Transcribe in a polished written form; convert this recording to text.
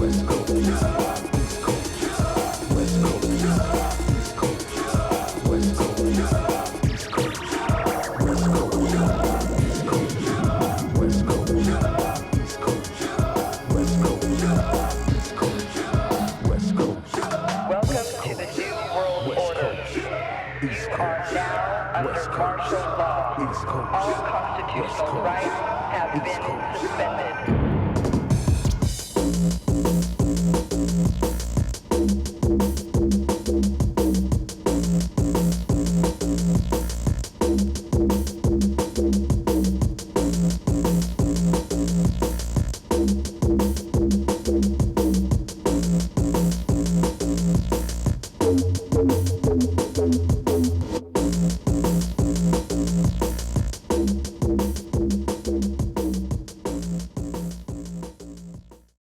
West Coast, East Coast, West Coast, East Coast, West Coast, East Coast, West Coast, East Coast, West Coast, East Coast, West Coast, East Coast, West Coast. Welcome to the New World Order. You are now under martial law. All constitutional rights have been suspended.